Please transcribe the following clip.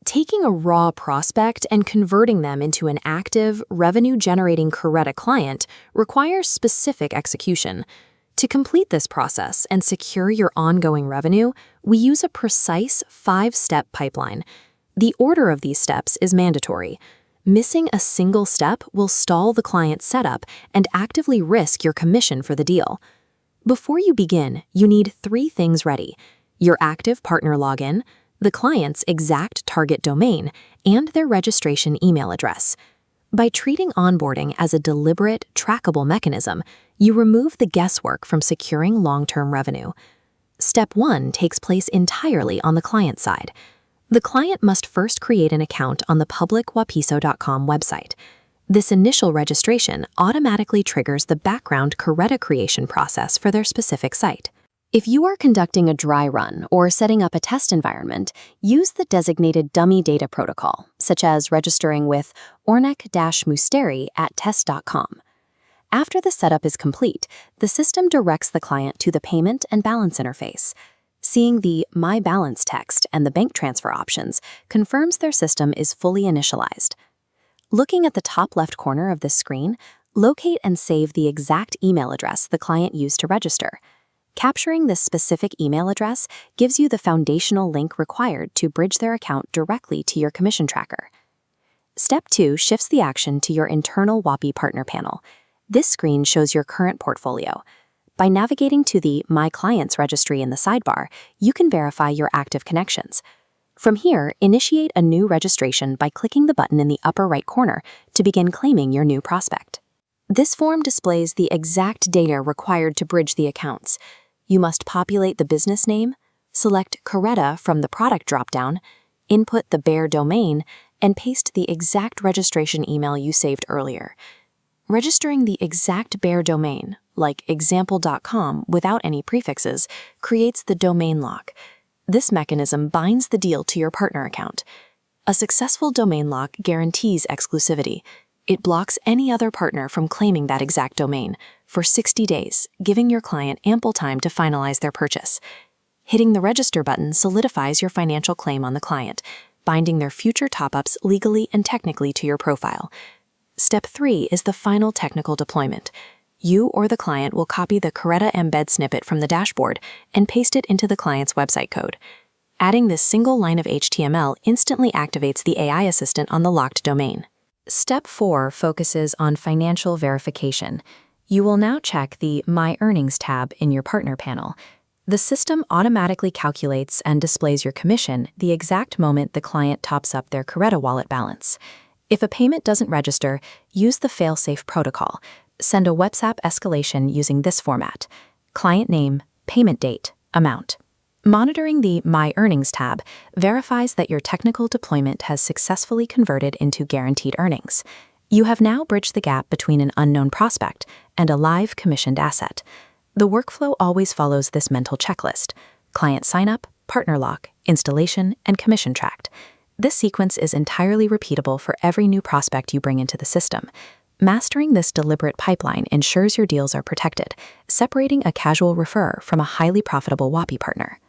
Taking a raw prospect and converting them into an active, revenue-generating Caretta client requires specific execution. To complete this process and secure your ongoing revenue, we use a precise 5-step pipeline. The order of these steps is mandatory. Missing a single step will stall the client's setup and actively risk your commission for the deal. Before you begin, you need 3 things ready: your active partner login, the client's exact target domain, and their registration email address. By treating onboarding as a deliberate, trackable mechanism, you remove the guesswork from securing long-term revenue. Step 1 takes place entirely on the client side. The client must first create an account on the public wapiso.com website. This initial registration automatically triggers the background Caretta creation process for their specific site. If you are conducting a dry run or setting up a test environment, use the designated dummy data protocol, such as registering with ornek-musteri@test.com. After the setup is complete, the system directs the client to the payment and balance interface. Seeing the My Balance text and the bank transfer options confirms their system is fully initialized. Looking at the top left corner of this screen, locate and save the exact email address the client used to register. Capturing this specific email address gives you the foundational link required to bridge their account directly to your commission tracker. Step 2 shifts the action to your internal WAPI partner panel. This screen shows your current portfolio. By navigating to the My Clients registry in the sidebar, you can verify your active connections. From here, initiate a new registration by clicking the button in the upper right corner to begin claiming your new prospect. This form displays the exact data required to bridge the accounts. You must populate the business name, select Caretta from the product dropdown, input the bare domain, and paste the exact registration email you saved earlier. Registering the exact bare domain, like example.com without any prefixes, creates the domain lock. This mechanism binds the deal to your partner account. A successful domain lock guarantees exclusivity. It blocks any other partner from claiming that exact domain for 60 days, giving your client ample time to finalize their purchase. Hitting the register button solidifies your financial claim on the client, binding their future top-ups legally and technically to your profile. Step 3 is the final technical deployment. You or the client will copy the Caretta embed snippet from the dashboard and paste it into the client's website code. Adding this single line of HTML instantly activates the AI assistant on the locked domain. Step 4 focuses on financial verification. You will now check the My Earnings tab in your partner panel. The system automatically calculates and displays your commission the exact moment the client tops up their Caretta wallet balance. If a payment doesn't register, use the fail-safe protocol. Send a WhatsApp escalation using this format: client name, payment date, amount. Monitoring the My Earnings tab verifies that your technical deployment has successfully converted into guaranteed earnings. You have now bridged the gap between an unknown prospect and a live commissioned asset. The workflow always follows this mental checklist: client sign-up, partner lock, installation, and commission tracked. This sequence is entirely repeatable for every new prospect you bring into the system. Mastering this deliberate pipeline ensures your deals are protected, separating a casual referrer from a highly profitable WAPI partner.